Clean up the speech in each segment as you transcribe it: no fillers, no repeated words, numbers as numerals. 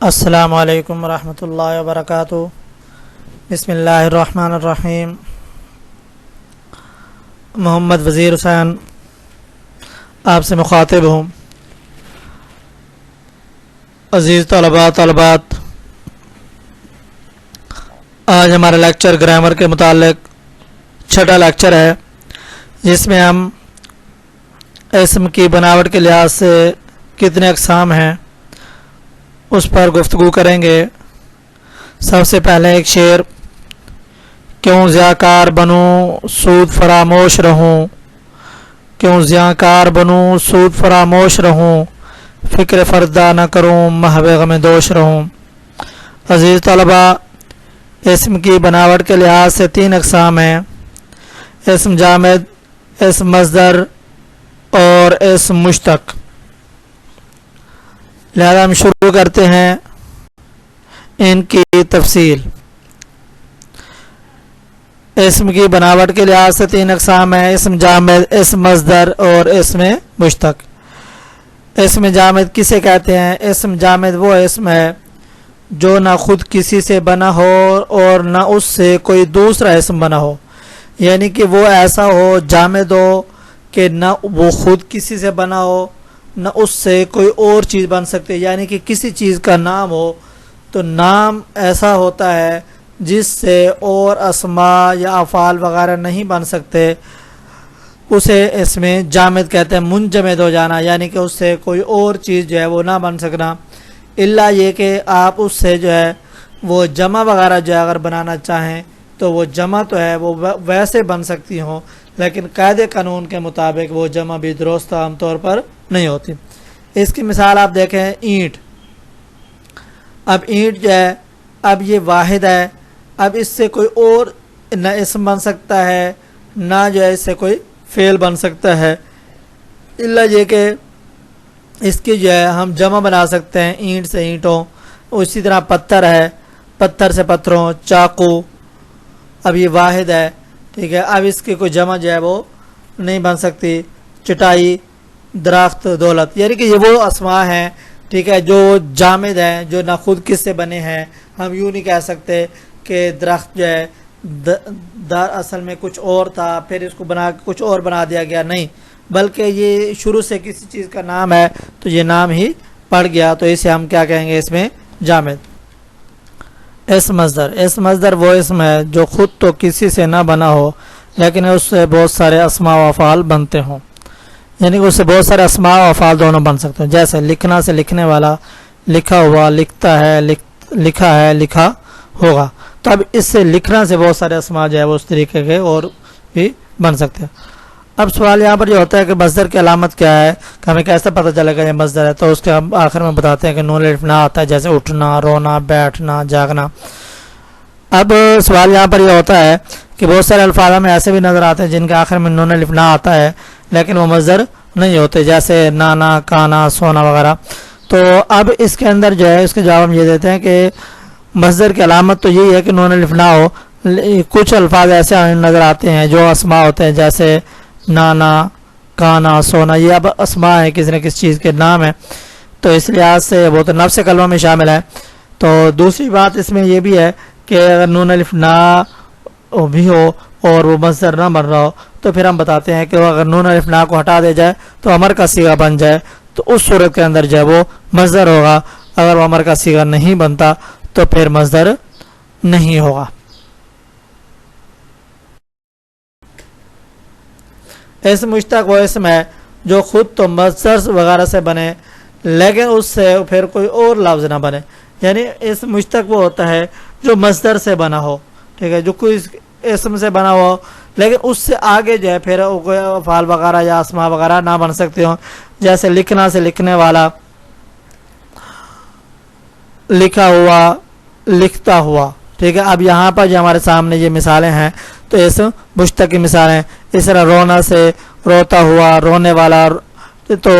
السلام علیکم ورحمۃ اللہ وبرکاتہ۔ بسم اللہ الرحمن الرحیم۔ محمد وزیر حسین آپ سے مخاطب ہوں۔ عزیز طلباء طالبات، آج ہمارا لیکچر گرامر کے متعلق چھٹا لیکچر ہے، جس میں ہم اسم کی بناوٹ کے لحاظ سے کتنے اقسام ہیں اس پر گفتگو کریں گے۔ سب سے پہلے ایک شعر: کیوں ضیاءکار بنوں سود فراموش رہوں، کیوں ضیاءکار بنوں سود فراموش رہوں، فکر فردا نہ کروں محو غم دوش رہوں۔ عزیز طلباء، اسم کی بناوٹ کے لحاظ سے تین اقسام ہیں: اسم جامد، اسم مصدر اور اسم مشتق۔ لہذا ہم شروع کرتے ہیں ان کی تفصیل۔ اسم کی بناوٹ کے لحاظ سے تین اقسام ہیں: اسم جامد، اسم مصدر اور اسم مشتق۔ اسم جامد کسے کہتے ہیں؟ اسم جامد وہ اسم ہے جو نہ خود کسی سے بنا ہو اور نہ اس سے کوئی دوسرا اسم بنا ہو، یعنی کہ وہ ایسا ہو، جامد ہو کہ نہ وہ خود کسی سے بنا ہو نہ اس سے کوئی اور چیز بن سکتی، یعنی کہ کسی چیز کا نام ہو تو نام ایسا ہوتا ہے جس سے اور اسماء یا افعال وغیرہ نہیں بن سکتے، اسے اسم جامد کہتے ہیں۔ منجمد ہو جانا، یعنی کہ اس سے کوئی اور چیز جو ہے وہ نہ بن سکنا، الا یہ کہ آپ اس سے جو ہے وہ جمع وغیرہ جو ہے اگر بنانا چاہیں تو وہ جمع تو ہے وہ ویسے بن سکتی ہوں، لیکن قاعدے قانون کے مطابق وہ جمع بھی درست عام طور پر نہیں ہوتی۔ اس کی مثال آپ دیکھیں، اینٹ۔ اب اینٹ جو ہے، اب یہ واحد ہے، اب اس سے کوئی اور نہ اسم بن سکتا ہے نہ جو ہے اس سے کوئی فعل بن سکتا ہے، الا یہ کہ اس کی جو ہے ہم جمع بنا سکتے ہیں، اینٹ سے اینٹوں۔ اسی طرح پتھر ہے، پتھر سے پتھروں، چاقو۔ اب یہ واحد ہے، ٹھیک ہے، اب اس کی کوئی جمع جو ہے وہ نہیں بن سکتی۔ چٹائی، درخت، دولت، یعنی کہ یہ وہ اسماء ہیں، ٹھیک ہے، جو جامد ہیں، جو نہ خود کس سے بنے ہیں۔ ہم یوں نہیں کہہ سکتے کہ درخت جو ہے در اصل میں کچھ اور تھا پھر اس کو بنا کے کچھ اور بنا دیا گیا، نہیں، بلکہ یہ شروع سے کسی چیز کا نام ہے تو یہ نام ہی پڑ گیا، تو اسے ہم کیا کہیں گے؟ اس میں جامد۔ اسم مصدر۔ اسم مصدر وہ اسم ہے جو خود تو کسی سے نہ بنا ہو لیکن اس سے بہت سارے اسماء و افعال بنتے ہوں، یعنی کہ اس سے بہت سارے اسماء و افعال دونوں بن سکتے ہیں۔ جیسے لکھنا سے لکھنے والا، لکھا ہوا، لکھتا ہے، لکھا ہے، لکھا ہوگا۔ تو اب اس سے لکھنا سے بہت سارے اسماء جو ہے وہ اس طریقے کے اور بھی بن سکتے ہیں۔ اب سوال یہاں پر یہ ہوتا ہے کہ مصدر کی علامت کیا ہے، کہ ہمیں کیسے پتہ چلے گا یہ مصدر ہے؟ تو اس کے ہم آخر میں بتاتے ہیں کہ نون الف نہ آتا ہے، جیسے اٹھنا، رونا، بیٹھنا، جاگنا۔ اب سوال یہاں پر یہ ہوتا ہے کہ بہت سارے الفاظ میں ایسے بھی نظر آتے ہیں جن کے آخر میں نون الف نہ آتا ہے لیکن وہ مصدر نہیں ہوتے، جیسے نانا، کانا، سونا وغیرہ۔ تو اب اس کے اندر جو ہے اس کے جواب ہم یہ دیتے ہیں کہ مصدر کی علامت تو یہی ہے کہ نون الف نہ ہو۔ کچھ الفاظ ایسے نظر آتے ہیں جو اسماء ہوتے ہیں، جیسے نانا، کانا، سونا، یہ اب اسماء ہیں، کسی نہ کسی چیز کے نام ہیں، تو اس لحاظ سے وہ تو نفس کلمہ میں شامل ہے۔ تو دوسری بات اس میں یہ بھی ہے کہ اگر نون الف نہ بھی ہو اور وہ مصدر نہ بن رہا ہو تو پھر ہم بتاتے ہیں کہ اگر نون الف نہ کو ہٹا دیا جائے تو امر کا صیغہ بن جائے تو اس صورت کے اندر جو ہے وہ مصدر ہوگا، اگر وہ امر کا صیغہ نہیں بنتا تو پھر مصدر نہیں ہوگا۔ اسم مشتق وہ اسم ہے جو خود تو مصدر وغیرہ سے بنے لیکن اس سے پھر کوئی اور لفظ نہ بنے، یعنی اسم مشتق وہ ہوتا ہے جو مصدر سے بنا ہو، ٹھیک ہے، جو کوئی اسم سے بنا ہو لیکن اس سے آگے جو ہے پھر کوئی افعال وغیرہ یا اسماء وغیرہ نہ بن سکتے ہوں، جیسے لکھنا سے لکھنے والا، لکھا ہوا، لکھتا ہوا، ٹھیک ہے۔ اب یہاں پر جو ہمارے سامنے یہ مثالیں ہیں تو اسم مشتق کی مثالیں۔ اس طرح رونا سے روتا ہوا، رونے والا، تو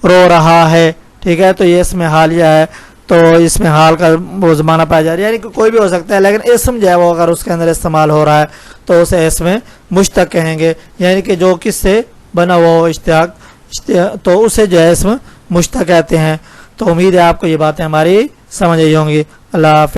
رو رہا ہے، ٹھیک ہے، تو یہ اسم حالیہ ہے، تو اس میں حال کا وہ زمانہ پایا جا رہا ہے، یعنی کہ کوئی بھی ہو سکتا ہے لیکن اسم جو ہے وہ اگر اس کے اندر استعمال ہو رہا ہے تو اسے اسم مشتق کہیں گے، یعنی کہ جو کس سے بنا ہوا ہو، اشتیاق، تو اسے جو ہے اسم مشتق کہتے ہیں۔ تو امید ہے آپ کو یہ باتیں ہماری سمجھ آئی ہوں گی. اللہ حافظ.